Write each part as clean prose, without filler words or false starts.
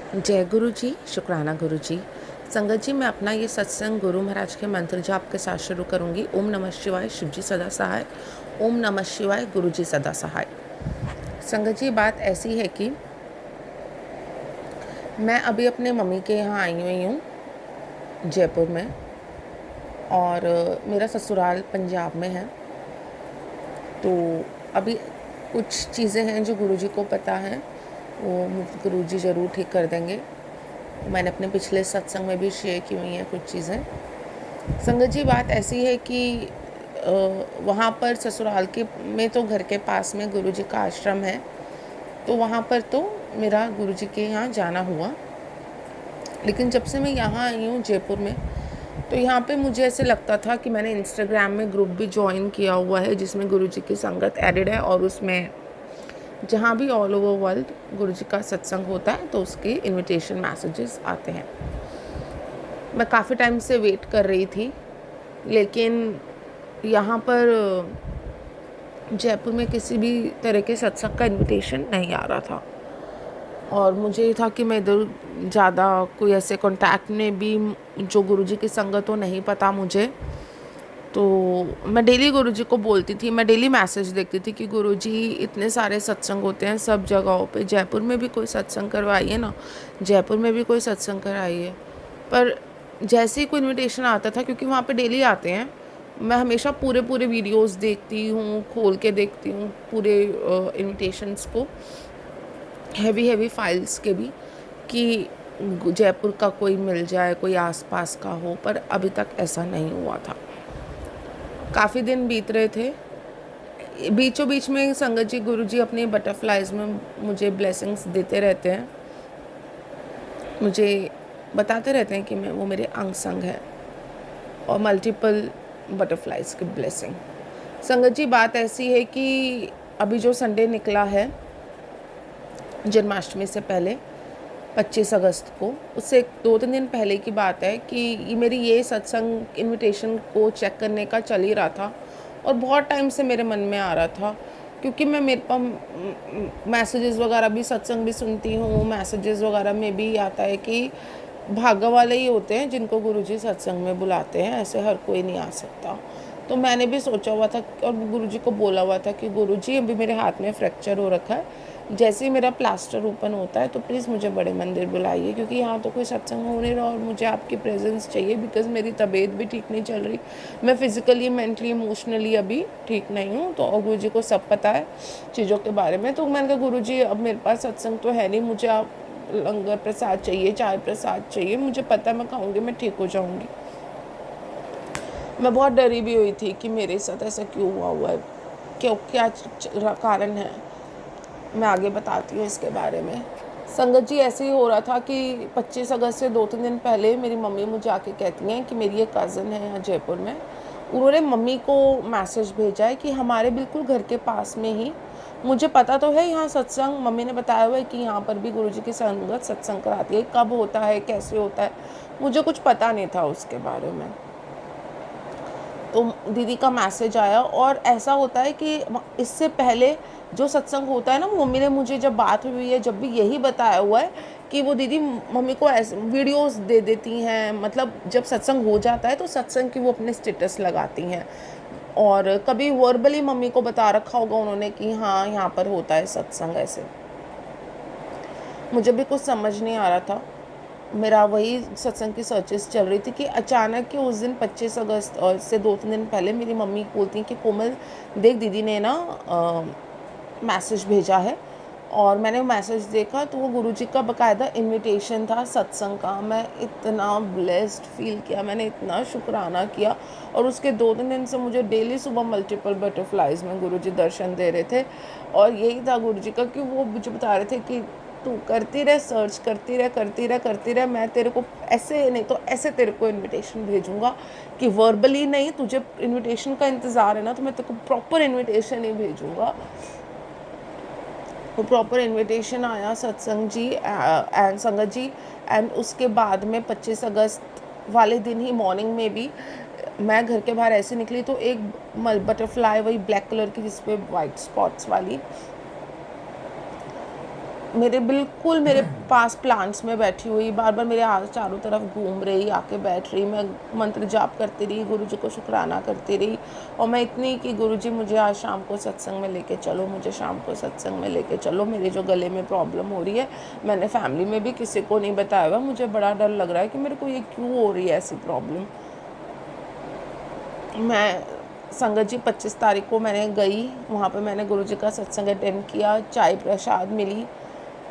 जय गुरु जी, शुक्राना गुरु जी। संगत जी, मैं अपना ये सत्संग गुरु महाराज के मंत्र जाप के साथ शुरू करूँगी। ओम नमः शिवाय, शिव जी सदा सहाय। ओम नमः शिवाय, गुरु जी सदा सहाय। संगत जी, बात ऐसी है कि मैं अभी अपने मम्मी के यहाँ आई हुई हूँ जयपुर में, और मेरा ससुराल पंजाब में है। तो अभी कुछ चीज़ें हैं जो गुरु जी को पता है, वो गुरु जी ज़रूर ठीक कर देंगे। मैंने अपने पिछले सत्संग में भी शेयर की हुई हैं कुछ चीज़ें। संगत जी, बात ऐसी है कि वहाँ पर ससुराल के में तो घर के पास में गुरु जी का आश्रम है, तो वहाँ पर तो मेरा गुरु जी के यहाँ जाना हुआ। लेकिन जब से मैं यहाँ आई हूँ जयपुर में, तो यहाँ पे मुझे ऐसे लगता था कि मैंने इंस्टाग्राम में ग्रुप भी ज्वाइन किया हुआ है जिसमें गुरु जी की संगत एडिड है, और उसमें जहाँ भी ऑल ओवर वर्ल्ड गुरु जी का सत्संग होता है तो उसके इनविटेशन मैसेजेस आते हैं। मैं काफ़ी टाइम से वेट कर रही थी, लेकिन यहाँ पर जयपुर में किसी भी तरह के सत्संग का इनविटेशन नहीं आ रहा था। और मुझे ये था कि मैं इधर ज़्यादा कोई ऐसे कॉन्टैक्ट में भी जो गुरुजी की संगत हो नहीं पता मुझे। तो मैं डेली गुरुजी को बोलती थी, मैं डेली मैसेज देखती थी कि गुरुजी इतने सारे सत्संग होते हैं सब जगहों पे, जयपुर में भी कोई सत्संग करवाइए ना, जयपुर में भी कोई सत्संग कराइए। पर जैसे ही कोई इनविटेशन आता था, क्योंकि वहाँ पे डेली आते हैं, मैं हमेशा पूरे वीडियोस देखती हूँ, खोल के देखती हूँ पूरे इनविटेशंस को, हैवी फाइल्स के भी, कि जयपुर का कोई मिल जाए, कोई आसपास का हो। पर अभी तक ऐसा नहीं हुआ था। काफ़ी दिन बीत रहे थे, बीचों बीच में संगत जी गुरु जी अपने बटरफ्लाइज में मुझे ब्लेसिंग्स देते रहते हैं, मुझे बताते रहते हैं कि वो मेरे अंग संग है, और मल्टीपल बटरफ्लाइज की ब्लेसिंग। संगत जी, बात ऐसी है कि अभी जो संडे निकला है जन्माष्टमी से पहले 25 अगस्त को, उससे 2-3 दिन पहले की बात है कि मेरी ये सत्संग इनविटेशन को चेक करने का चल ही रहा था, और बहुत टाइम से मेरे मन में आ रहा था, क्योंकि मैं मेरे पास मैसेजेस वगैरह भी, सत्संग भी सुनती हूँ, मैसेजेस वगैरह में भी आता है कि भाग्य वाले ही होते हैं जिनको गुरुजी सत्संग में बुलाते हैं, ऐसे हर कोई नहीं आ सकता। तो मैंने भी सोचा हुआ था और गुरुजी को बोला हुआ था कि गुरुजी, अभी मेरे हाथ में फ्रैक्चर हो रखा है, जैसे ही मेरा प्लास्टर ओपन होता है तो प्लीज़ मुझे बड़े मंदिर बुलाइए, क्योंकि यहाँ तो कोई सत्संग हो नहीं रहा और मुझे आपकी प्रेजेंस चाहिए, बिकॉज़ मेरी तबीयत भी ठीक नहीं चल रही, मैं फ़िज़िकली, मेंटली, इमोशनली अभी ठीक नहीं हूँ। तो गुरुजी को सब पता है चीज़ों के बारे में। तो मैंने कहा, गुरुजी, अब मेरे पास सत्संग तो है नहीं, मुझे आप लंगर प्रसाद चाहिए, चाय प्रसाद चाहिए, मुझे पता है मैं खाऊंगी मैं ठीक हो जाऊंगी। मैं बहुत डरी भी हुई थी कि मेरे साथ ऐसा क्यों हुआ है, क्यों, क्या कारण है। मैं आगे बताती हूँ इसके बारे में। संगत जी, ऐसे ही हो रहा था कि 25 अगस्त से 2-3 दिन पहले मेरी मम्मी मुझे आके कहती हैं कि मेरी एक कज़न है यहाँ जयपुर में, उन्होंने मम्मी को मैसेज भेजा है कि हमारे बिल्कुल घर के पास में ही, मुझे पता तो है यहाँ सत्संग, मम्मी ने बताया हुआ है कि यहाँ पर भी गुरुजी की संगत सत्संग कराती है, कब होता है, कैसे होता है, मुझे कुछ पता नहीं था उसके बारे में। तो दीदी का मैसेज आया, और ऐसा होता है कि इससे पहले जो सत्संग होता है ना, मम्मी ने मुझे जब बात हुई है, जब भी यही बताया हुआ है कि वो दीदी मम्मी को ऐसे वीडियोस दे देती हैं, मतलब जब सत्संग हो जाता है तो सत्संग की वो अपने स्टेटस लगाती हैं, और कभी वर्बली मम्मी को बता रखा होगा उन्होंने कि हाँ यहाँ पर होता है सत्संग। ऐसे मुझे भी कुछ समझ नहीं आ रहा था, मेरा वही सत्संग की सर्चेस चल रही थी कि अचानक कि उस दिन 25 अगस्त से 2-3 दिन पहले मेरी मम्मी बोलती हैं कि कोमल देख, दीदी ने ना मैसेज भेजा है। और मैंने मैसेज देखा तो वो गुरुजी का बाकायदा इनविटेशन था सत्संग का। मैं इतना ब्लेस्ड फील किया, मैंने इतना शुक्राना किया, और उसके 2-3 दिन से मुझे डेली सुबह मल्टीपल बटरफ्लाइज में गुरुजी दर्शन दे रहे थे। और यही था गुरुजी का कि वो मुझे बता रहे थे कि तू करती रह, सर्च करती रह, मैं तेरे को ऐसे नहीं तो ऐसे तेरे को इनविटेशन भेजूंगा, कि वर्बली नहीं, तुझे इनविटेशन का इंतज़ार है ना, तो मैं तेरे को प्रॉपर इनविटेशन ही भेजूंगा। वो प्रॉपर इनविटेशन आया सत्संग जी एंड संगत जी। एंड उसके बाद में 25 अगस्त वाले दिन ही मॉर्निंग में भी मैं घर के बाहर ऐसे निकली तो एक बटरफ्लाई, वही ब्लैक कलर की जिसपे वाइट स्पॉट्स वाली, मेरे बिल्कुल मेरे पास प्लांट्स में बैठी हुई, बार बार मेरे चारों तरफ घूम रही, आके बैठ रही, मैं मंत्र जाप करती रही, गुरुजी को शुक्राना करती रही। और मैं इतनी कि गुरुजी मुझे आज शाम को सत्संग में लेके चलो, मुझे शाम को सत्संग में लेके चलो, मेरे जो गले में प्रॉब्लम हो रही है, मैंने फैमिली में भी किसी को नहीं बताया हुआ, मुझे बड़ा डर लग रहा है कि मेरे को ये क्यों हो रही है ऐसी प्रॉब्लम। मैं संगत जी 25 तारीख को मैंने गई, वहाँ पे मैंने गुरुजी का सत्संग अटेंड किया, चाय प्रसाद मिली।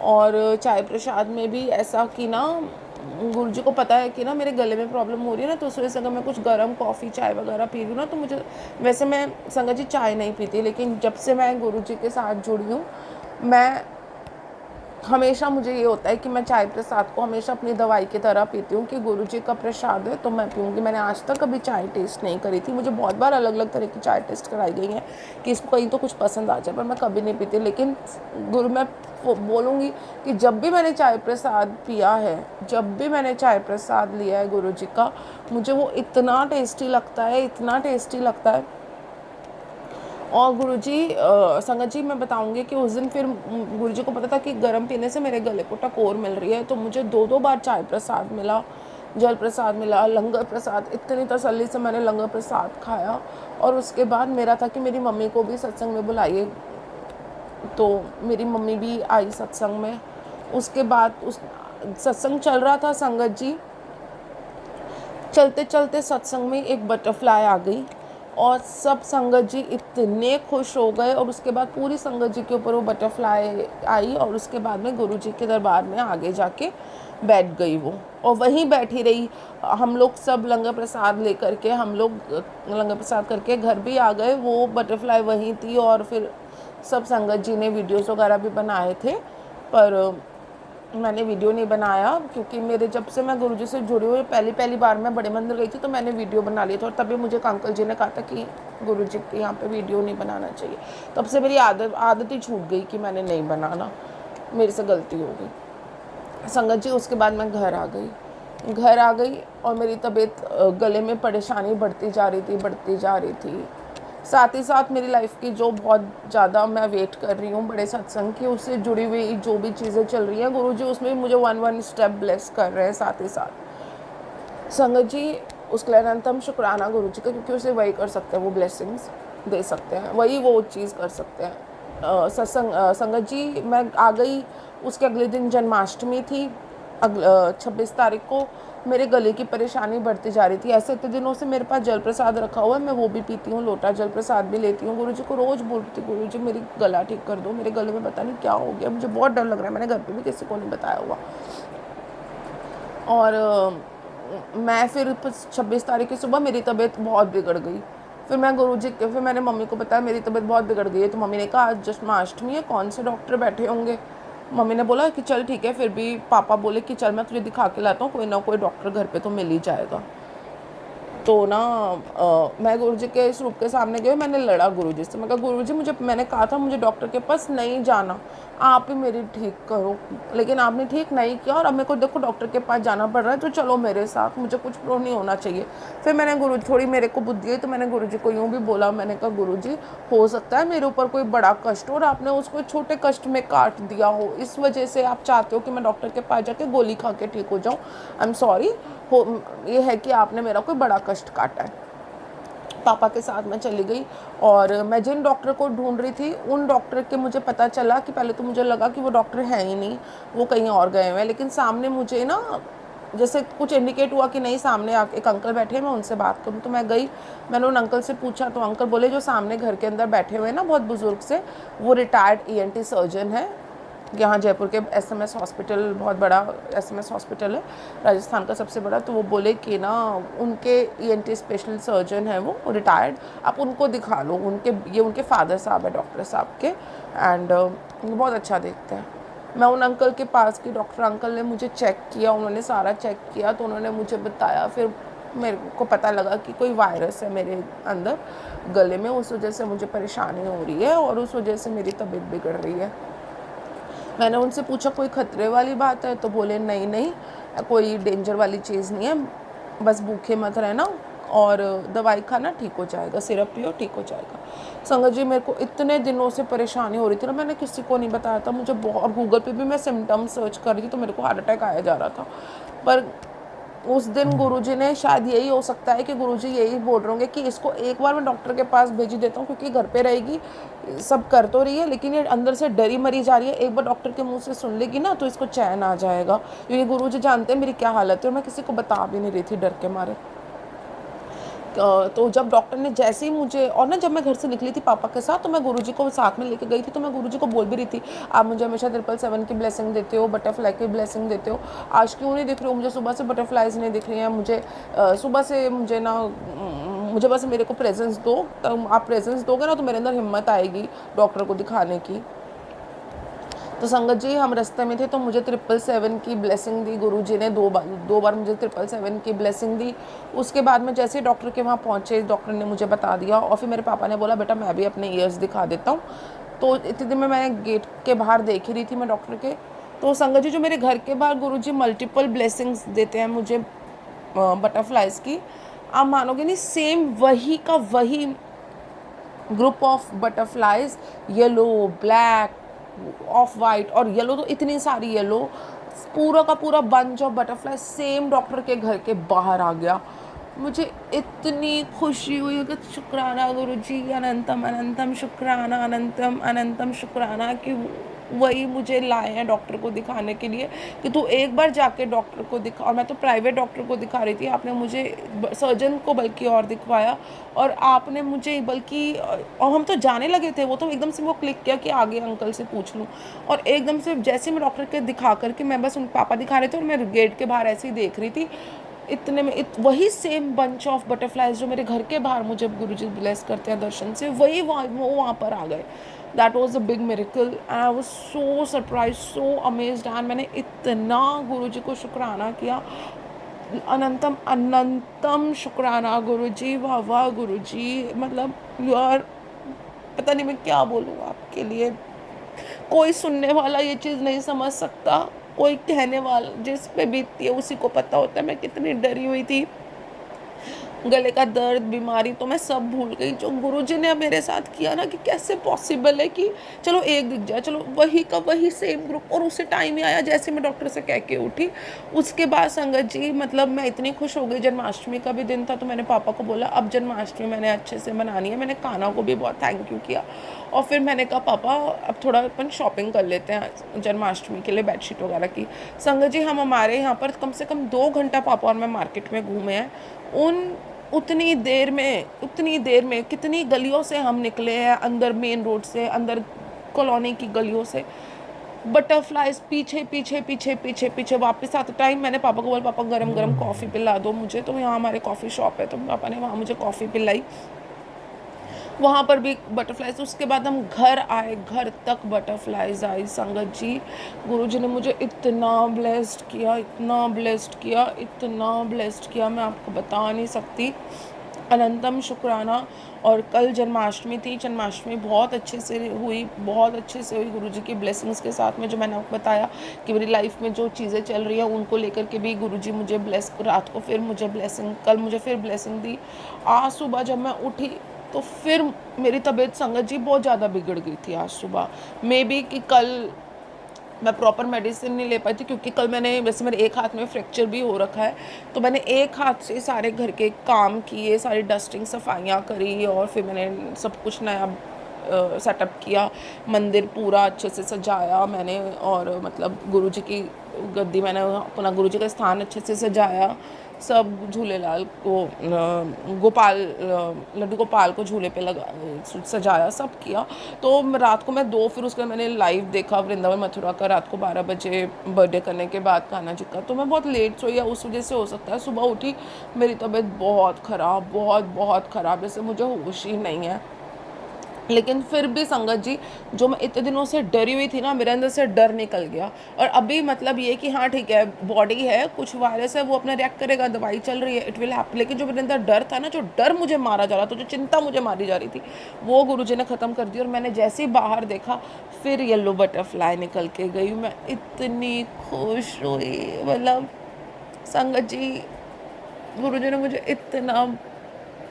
और चाय प्रसाद में भी ऐसा कि ना गुरुजी को पता है कि ना मेरे गले में प्रॉब्लम हो रही है ना, तो उस वजह से अगर मैं कुछ गर्म कॉफ़ी चाय वगैरह पी रही हूँ ना, तो मुझे, वैसे मैं संगत जी चाय नहीं पीती, लेकिन जब से मैं गुरुजी के साथ जुड़ी हूँ, मैं हमेशा मुझे ये होता है कि मैं चाय प्रसाद को हमेशा अपनी दवाई की तरह पीती हूँ कि गुरुजी का प्रसाद है तो मैं पीऊँगी। मैंने आज तक कभी चाय टेस्ट नहीं करी थी, मुझे बहुत बार अलग अलग तरह की चाय टेस्ट कराई गई हैं कि इसको कहीं तो कुछ पसंद आ जाए, पर मैं कभी नहीं पीती। लेकिन मैं बोलूँगी कि जब भी मैंने चाय प्रसाद पिया है, जब भी मैंने चाय प्रसाद लिया है गुरुजी का, मुझे वो इतना टेस्टी लगता है, इतना टेस्टी लगता है। और गुरुजी संगत जी मैं बताऊंगी कि उस दिन फिर गुरुजी को पता था कि गर्म पीने से मेरे गले को टकोर मिल रही है, तो मुझे 2-2 बार चाय प्रसाद मिला, जल प्रसाद मिला, लंगर प्रसाद, इतनी तसल्ली से मैंने लंगर प्रसाद खाया। और उसके बाद मेरा था कि मेरी मम्मी को भी सत्संग में बुलाइए, तो मेरी मम्मी भी आई सत्संग में। उसके बाद उस सत्संग चल रहा था संगत जी, चलते चलते सत्संग में एक बटरफ्लाई आ गई और सब संगत जी इतने खुश हो गए। और उसके बाद पूरी संगत जी के ऊपर वो बटरफ्लाई आई और उसके बाद में गुरु जी के दरबार में आगे जाके बैठ गई वो, और वहीं बैठी रही। हम लोग सब लंगर प्रसाद लेकर के, हम लोग लंगर प्रसाद करके घर भी आ गए, वो बटरफ्लाई वहीं थी। और फिर सब संगत जी ने वीडियोस वगैरह भी बनाए थे, पर मैंने वीडियो नहीं बनाया क्योंकि मेरे, जब से मैं गुरुजी से जुड़ी हुई पहली बार मैं बड़े मंदिर गई थी तो मैंने वीडियो बना लिया था। और तभी मुझे अंकल जी ने कहा था कि गुरुजी के यहाँ पे वीडियो नहीं बनाना चाहिए। तब से मेरी आदत ही छूट गई कि मैंने नहीं बनाना, मेरे से गलती हो गई संगत जी। उसके बाद मैं घर आ गई और मेरी तबीयत, गले में परेशानी बढ़ती जा रही थी। साथ ही साथ मेरी लाइफ की जो बहुत ज़्यादा मैं वेट कर रही हूँ बड़े सत्संग की, उससे जुड़ी हुई जो भी चीज़ें चल रही हैं, गुरुजी उसमें भी मुझे वन स्टेप ब्लेस कर रहे हैं। साथ ही साथ संगत जी उसके लिए अनंतम शुक्राना गुरुजी का, क्योंकि उसे वही कर सकते हैं, वो ब्लेसिंग्स दे सकते हैं, वही वो चीज़ कर सकते हैं। संगत जी मैं आ गई, उसके अगले दिन जन्माष्टमी थी, 26 तारीख को। मेरे गले की परेशानी बढ़ती जा रही थी। ऐसे इतने दिनों से मेरे पास जल प्रसाद रखा हुआ है, मैं वो भी पीती हूँ, लोटा जल प्रसाद भी लेती हूँ। गुरुजी को रोज़ बोलती थी, गुरुजी मेरी गला ठीक कर दो, मेरे गले में पता नहीं क्या हो गया, मुझे बहुत डर लग रहा है। मैंने घर पे भी किसी को नहीं बताया हुआ। और मैं फिर 26 तारीख की सुबह मेरी तबीयत बहुत बिगड़ गई। फिर मैंने मम्मी को बताया मेरी तबीयत बहुत बिगड़ गई है। तो मम्मी ने कहा आज जन्माष्टमी है, कौन से डॉक्टर बैठे होंगे। मम्मी ने बोला कि चल ठीक है, फिर भी पापा बोले कि चल मैं तुझे दिखा के लाता हूँ, कोई ना कोई डॉक्टर घर पे तो मिल ही जाएगा। तो ना मैं गुरुजी के स्वरूप के सामने गई, मैंने लड़ा गुरुजी से। मैं कहा गुरुजी मैंने कहा था मुझे डॉक्टर के पास नहीं जाना, आप ही मेरी ठीक करो, लेकिन आपने ठीक नहीं किया और अब मेरे को देखो डॉक्टर के पास जाना पड़ रहा है, तो चलो मेरे साथ, मुझे कुछ प्रो नहीं होना चाहिए। फिर मैंने थोड़ी मेरे को बुद्धि आई तो मैंने गुरुजी को यूँ भी बोला, मैंने कहा गुरुजी हो सकता है मेरे ऊपर कोई बड़ा कष्ट हो और आपने उसको छोटे कष्ट में काट दिया हो, इस वजह से आप चाहते हो कि मैं डॉक्टर के पास जाके गोली खा के ठीक हो जाऊँ। आई एम सॉरी, ये है कि आपने मेरा कोई बड़ा कष्ट काटा है। पापा के साथ मैं चली गई और मैं जिन डॉक्टर को ढूंढ रही थी उन डॉक्टर के मुझे पता चला कि पहले तो मुझे लगा कि वो डॉक्टर है ही नहीं, वो कहीं और गए हुए हैं। लेकिन सामने मुझे ना जैसे कुछ इंडिकेट हुआ कि नहीं, सामने एक अंकल बैठे हैं, मैं उनसे बात करूं। तो मैं गई, मैंने उन अंकल से पूछा तो अंकल बोले जो सामने घर के अंदर बैठे हुए हैं ना बहुत बुजुर्ग से, वो रिटायर्ड ENT सर्जन है यहाँ जयपुर के SMS हॉस्पिटल, बहुत बड़ा SMS हॉस्पिटल है राजस्थान का सबसे बड़ा। तो वो बोले कि ना उनके ENT स्पेशल सर्जन है, वो रिटायर्ड, आप उनको दिखा लो, ये उनके फादर साहब है डॉक्टर साहब के, एंड बहुत अच्छा देखते हैं। मैं उन अंकल के पास की, डॉक्टर अंकल ने मुझे चेक किया, उन्होंने सारा चेक किया, तो उन्होंने मुझे बताया। फिर मेरे को पता लगा कि कोई वायरस है मेरे अंदर गले में, उस वजह से मुझे परेशानी हो रही है और उस वजह से मेरी तबीयत बिगड़ रही है। मैंने उनसे पूछा कोई खतरे वाली बात है, तो बोले नहीं कोई डेंजर वाली चीज़ नहीं है, बस भूखे मत रहना और दवाई खाना, ठीक हो जाएगा, सिरप पियो, ठीक हो जाएगा। संगत जी, मेरे को इतने दिनों से परेशानी हो रही थी ना, मैंने किसी को नहीं बताया था। मुझे बहुत, गूगल पे भी मैं सिम्टम्स सर्च कर रही थी तो मेरे को हार्ट अटैक आया जा रहा था। पर उस दिन गुरुजी ने, शायद यही हो सकता है कि गुरुजी यही बोल रहे होंगे कि इसको एक बार मैं डॉक्टर के पास भेज देता हूँ, क्योंकि घर पे रहेगी, सब कर तो रही है लेकिन ये अंदर से डरी मरी जा रही है। एक बार डॉक्टर के मुंह से सुन लेगी ना तो इसको चैन आ जाएगा, क्योंकि गुरुजी जानते हैं मेरी क्या हालत है और मैं किसी को बता भी नहीं रही थी डर के मारे। तो जब डॉक्टर ने जैसे ही मुझे, और ना जब मैं घर से निकली थी पापा के साथ तो मैं गुरुजी को साथ में लेके गई थी, तो मैं गुरुजी को बोल भी रही थी, आप मुझे हमेशा 777 की ब्लेसिंग देते हो, बटरफ्लाई की ब्लेसिंग देते हो, आज क्यों नहीं दिख रही हो मुझे? सुबह से बटरफ्लाइज नहीं दिख रही हैं मुझे, सुबह से मुझे ना, मुझे बस मेरे को प्रेजेंस दो, तो आप प्रेजेंस दोगे ना तो मेरे अंदर हिम्मत आएगी डॉक्टर को दिखाने की। तो संगत जी, हम रास्ते में थे तो मुझे 777 की ब्लेसिंग दी गुरुजी ने, दो बार मुझे 777 की ब्लेसिंग दी। उसके बाद में जैसे ही डॉक्टर के वहाँ पहुँचे, डॉक्टर ने मुझे बता दिया, और फिर मेरे पापा ने बोला बेटा मैं भी अपने ईयर्स दिखा देता हूँ। तो इतने दिन में मैं गेट के बाहर देख ही रही थी मैं डॉक्टर के। तो संगत जी, जो मेरे घर के बाहर गुरुजी मल्टीपल ब्लेसिंग्स देते हैं मुझे बटरफ्लाइज की, आप मानोगे नहीं, सेम वही का वही group of butterflies, yellow, black, of white और येलो, तो इतनी सारी येलो, पूरा का पूरा bunch of butterfly same doctor के घर के बाहर आ गया। मुझे इतनी खुशी हुई कि शुक्राना गुरुजी, अनंतम अनंतम शुक्राना, अनंतम अनंतम शुक्राना कि वही मुझे लाए हैं डॉक्टर को दिखाने के लिए, कि तू एक बार जाके डॉक्टर को दिखा। और मैं तो प्राइवेट डॉक्टर को दिखा रही थी, आपने मुझे सर्जन को बल्कि और दिखवाया, और आपने मुझे बल्कि, और हम तो जाने लगे थे, वो तो एकदम से वो क्लिक किया कि आगे अंकल से पूछ लूँ, और एकदम से जैसे मैं डॉक्टर के दिखा करके, मैं बस उन पापा दिखा रहे थे और मैं गेट के बाहर ऐसे ही देख रही थी, इतने में वही सेम बंच ऑफ बटरफ्लाइज जो मेरे घर के बाहर मुझे गुरुजी ब्लेस करते हैं दर्शन से, वही वहाँ पर आ गए। That was a big miracle and I was so surprise, so amazed, and मैंने इतना गुरुजी को शुक्राना किया, अनंतम अनंतम शुक्राना गुरुजी, वाह वाह गुरुजी, मतलब यू आर, पता नहीं मैं क्या बोलूँ आपके लिए। कोई सुनने वाला ये चीज़ नहीं समझ सकता, कोई कहने वाला, जिस पे बीतती है उसी को पता होता है मैं कितनी डरी हुई थी। गले का दर्द, बीमारी तो मैं सब भूल गई। जो गुरुजी ने मेरे साथ किया ना, कि कैसे पॉसिबल है कि चलो एक दिख जाए, चलो वही का वही सेम ग्रुप, और उसी टाइम ही आया जैसे मैं डॉक्टर से कह के उठी। उसके बाद संगत जी, मतलब मैं इतनी खुश हो गई। जन्माष्टमी का भी दिन था तो मैंने पापा को बोला अब जन्माष्टमी मैंने अच्छे से मनानी है। मैंने कान्हा को भी बहुत थैंक यू किया, और फिर मैंने कहा पापा अब थोड़ा अपन शॉपिंग कर लेते हैं जन्माष्टमी के लिए, बेडशीट वगैरह की। संगत जी, हम हमारे यहाँ पर कम से कम 2 घंटा पापा और मैं मार्केट में घूमे हैं। उतनी देर में कितनी गलियों से हम निकले हैं, अंदर मेन रोड से, अंदर कॉलोनी की गलियों से, बटरफ्लाइज पीछे पीछे पीछे पीछे पीछे वापस आते टाइम मैंने पापा को बोला पापा गरम गरम कॉफ़ी पिला दो मुझे। तो यहाँ हमारे कॉफ़ी शॉप है, तो पापा ने वहाँ मुझे कॉफ़ी पिलाई, वहाँ पर भी बटरफ्लाइज। उसके बाद हम घर आए, घर तक बटरफ्लाइज आई। संगत जी, गुरुजी ने मुझे इतना ब्लेस्ड किया, इतना ब्लेस्ड किया, इतना ब्लेस्ड किया, मैं आपको बता नहीं सकती। अनंतम शुक्राना। और कल जन्माष्टमी थी, जन्माष्टमी बहुत अच्छे से हुई, बहुत अच्छे से हुई गुरुजी की ब्लेसिंग्स के साथ में। जो मैंने आपको बताया कि मेरी लाइफ में जो चीज़ें चल रही हैं उनको लेकर के भी गुरुजी मुझे ब्लेस, रात को फिर मुझे ब्लेसिंग, कल मुझे फिर ब्लेसिंग दी। आज सुबह जब मैं उठी तो फिर मेरी तबीयत संगत जी बहुत ज़्यादा बिगड़ गई थी आज सुबह। मे बी कि कल मैं प्रॉपर मेडिसिन नहीं ले पाई थी, क्योंकि कल मैंने, वैसे मेरे एक हाथ में फ्रैक्चर भी हो रखा है, तो मैंने एक हाथ से सारे घर के काम किए, सारी डस्टिंग सफाइयाँ करी, और फिर मैंने सब कुछ नया सेटअप किया, मंदिर पूरा अच्छे से सजाया मैंने, और मतलब गुरुजी की गद्दी, मैंने अपना गुरुजी का स्थान अच्छे से सजाया, सब झूलेलाल को, गोपाल, लड्डू गोपाल को झूले पे लगा सजाया, सब किया। तो रात को मैं 2, फिर उसके मैंने लाइव देखा वृंदावन मथुरा का, रात को 12 बजे बर्थडे करने के बाद कान्हा जी का। तो मैं बहुत लेट सोई है, उस वजह से हो सकता है सुबह उठी मेरी तबीयत बहुत ख़राब, बहुत ख़राब, जैसे मुझे होश ही नहीं है। लेकिन फिर भी संगत जी, जो मैं इतने दिनों से डरी हुई थी ना, मेरे अंदर से डर निकल गया। और अभी मतलब ये कि हाँ ठीक है, बॉडी है, कुछ वायरस है, वो अपना रिएक्ट करेगा, दवाई चल रही है, इट विल हैपन। लेकिन जो मेरे अंदर डर था ना, जो डर मुझे मारा जा रहा था, जो चिंता मुझे मारी जा रही थी, वो गुरुजी ने ख़त्म कर दी। और मैंने जैसे ही बाहर देखा, फिर येलो बटरफ्लाई निकल के गई। मैं इतनी खुश हुई, मतलब संगत जी, गुरुजी ने मुझे इतना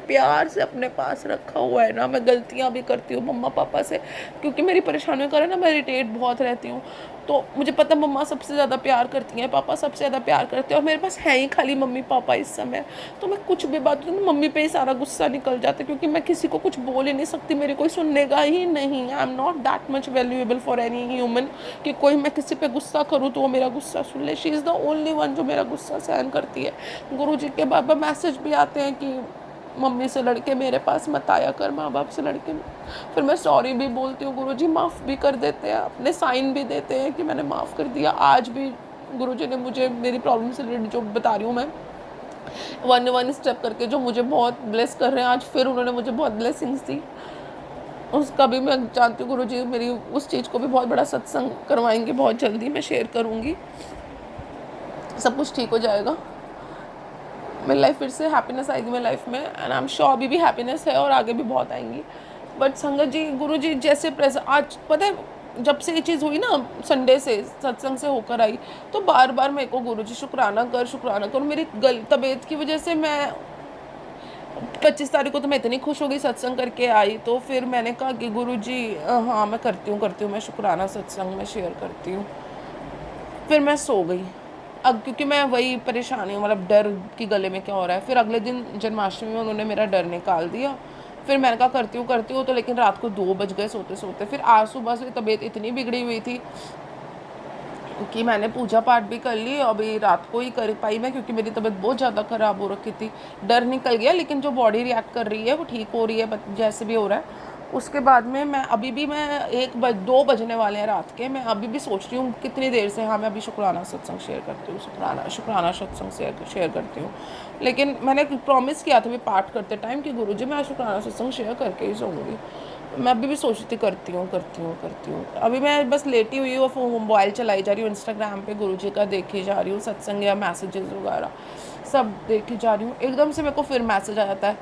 प्यार से अपने पास रखा हुआ है ना। मैं गलतियाँ भी करती हूँ मम्मा पापा से, क्योंकि मेरी परेशानियों के कारण ना मैं इरिटेट बहुत रहती हूँ। तो मुझे पता मम्मा सबसे ज़्यादा प्यार करती हैं, पापा सबसे ज़्यादा प्यार करते हैं, और मेरे पास है ही खाली मम्मी पापा इस समय। तो मैं कुछ भी बात तो मम्मी पे ही सारा गुस्सा निकल जाता है, क्योंकि मैं किसी को कुछ बोल ही नहीं सकती, मेरी कोई सुननेगा ही नहीं। I am not that much valuable for any human कि कोई मैं किसी पे गुस्सा करूँ तो वो मेरा गुस्सा सुन ले। She is the only one जो मेरा गुस्सा सहन करती है। गुरुजी के बाबा मैसेज भी आते हैं कि मम्मी से लड़के मेरे पास मत आया कर, माँ बाप से लड़के। फिर मैं सॉरी भी बोलती हूँ, गुरुजी माफ़ भी कर देते हैं, अपने साइन भी देते हैं कि मैंने माफ़ कर दिया। आज भी गुरुजी ने मुझे मेरी प्रॉब्लम से रिलेटेड जो बता रही हूँ मैं, वन वन स्टेप करके जो मुझे बहुत ब्लेस कर रहे हैं, आज फिर उन्होंने मुझे बहुत ब्लेसिंग्स दी। उसका भी मैं जानती हूँ गुरुजी मेरी उस चीज़ को भी बहुत बड़ा सत्संग करवाएंगे बहुत जल्दी, मैं शेयर करूँगी, सब कुछ ठीक हो जाएगा। मेरी लाइफ फिर से हैप्पीनेस आएगी मेरी लाइफ में, एंड आई एम श्योर अभी भी हैप्पीनेस है और आगे भी बहुत आएंगी। बट संगत जी, गुरु जी जैसे आज पता है जब से ये चीज़ हुई ना, संडे से सत्संग से होकर आई, तो बार बार मेरे को गुरु जी शुक्राना कर। मेरी तबीयत की वजह से मैं 25 तारीख को तो मैं इतनी खुश हो गई सत्संग करके आई, तो फिर मैंने कहा कि गुरु जी हाँ मैं करती हूँ, मैं शुक्राना सत्संग में शेयर करती हूँ। फिर मैं सो गई। अब क्योंकि मैं वही परेशानी हूँ, मतलब डर कि गले में क्या हो रहा है। फिर अगले दिन जन्माष्टमी में उन्होंने मेरा डर निकाल दिया। फिर मैंने कहा करती हूँ तो लेकिन रात को 2 बज गए सोते सोते। फिर आज सुबह से तबीयत इतनी बिगड़ी हुई थी कि मैंने पूजा पाठ भी कर ली, अभी रात को ही कर पाई मैं, क्योंकि मेरी तबीयत बहुत ज़्यादा ख़राब हो रखी थी। डर निकल गया, लेकिन जो बॉडी रिएक्ट कर रही है वो ठीक हो रही है, जैसे भी हो रहा है। उसके बाद में मैं अभी भी 2 बजने वाले हैं रात के, मैं अभी भी सोच रही हूँ कितनी देर से, हाँ मैं अभी शुक्राना सत्संग शेयर करती हूँ, शुक्राना सत्संग शेयर करती हूँ। लेकिन मैंने प्रॉमिस किया था भी पाठ करते टाइम कि गुरुजी मैं शुक्राना सत्संग शेयर करके ही सोऊंगी। मैं अभी भी सोचती करती हूँ। अभी मैं बस लेटी हुई हूँ, मोबाइल चलाई जा रही हूँ, इंस्टाग्राम पे गुरुजी का देखी जा रही हूँ, सत्संग या मैसेजेस वगैरह सब देखी जा रही हूँ। एकदम से मेरे को फिर मैसेज आ जाता है,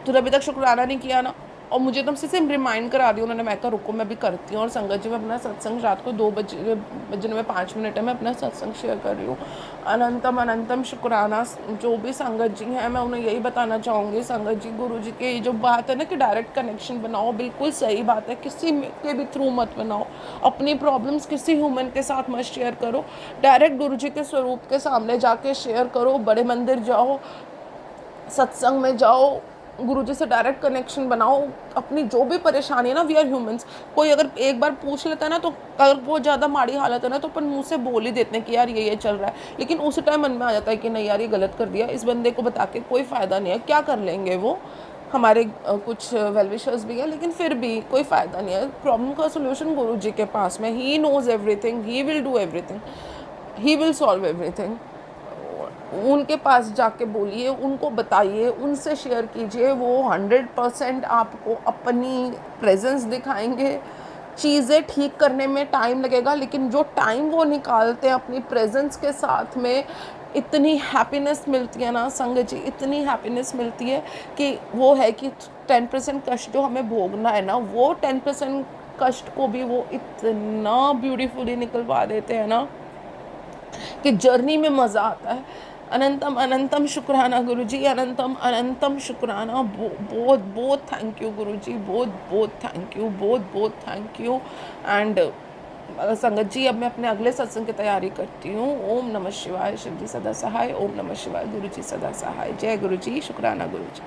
तूने अभी तक शुक्राना नहीं किया ना, और मुझे एकदम से रिमाइंड करा दी उन्होंने। मैं कहा रुको मैं भी करती हूँ। और संगत जी मैं अपना सत्संग रात को 2 बजने में 5 मिनट है, मैं अपना सत्संग शेयर कर रही हूँ। अनंतम शुक्राना जो भी संगत जी हैं, मैं उन्हें यही बताना चाहूँगी संगत जी, गुरु जी के जो बात है ना कि डायरेक्ट कनेक्शन बनाओ, बिल्कुल सही बात है, किसी के भी थ्रू मत बनाओ। अपनी प्रॉब्लम्स किसी ह्यूमन के साथ मत शेयर करो, डायरेक्ट गुरु जी के स्वरूप के सामने जाके शेयर करो। बड़े मंदिर जाओ, सत्संग में जाओ, गुरुजी से डायरेक्ट कनेक्शन बनाओ। अपनी जो भी परेशानी है ना, वी आर ह्यूमंस, कोई अगर एक बार पूछ लेता है ना, तो अगर बहुत ज़्यादा माड़ी हालत है ना, तो अपन मुंह से बोल ही देते हैं कि यार ये चल रहा है। लेकिन उसी टाइम मन में आ जाता है कि नहीं यार ये गलत कर दिया, इस बंदे को बता के कोई फ़ायदा नहीं है। क्या कर लेंगे वो, हमारे कुछ वेल विशर्स भी हैं, लेकिन फिर भी कोई फ़ायदा नहीं है। प्रॉब्लम का सोल्यूशन गुरुजी के पास में, he knows everything, he will do everything, he will solve everything. उनके पास जाके बोलिए, उनको बताइए, उनसे शेयर कीजिए, वो 100% आपको अपनी प्रेजेंस दिखाएंगे। चीज़ें ठीक करने में टाइम लगेगा, लेकिन जो टाइम वो निकालते हैं अपनी प्रेजेंस के साथ में, इतनी हैप्पीनेस मिलती है ना संगत जी, इतनी हैप्पीनेस मिलती है कि वो है कि 10% कष्ट जो हमें भोगना है ना, वो 10% कष्ट को भी वो इतना ब्यूटीफुली निकलवा देते हैं ना कि जर्नी में मज़ा आता है। अनंतम शुक्राना गुरुजी, अनंतम शुक्राना। बहुत थैंक यू गुरुजी, बहुत थैंक यू। एंड संगत जी अब मैं अपने अगले सत्संग की तैयारी करती हूँ। ओम नमः शिवाय, शिव जी सदा सहाय। ओम नमः शिवाय, गुरुजी सदा सहाय। जय गुरुजी, शुक्राना गुरुजी।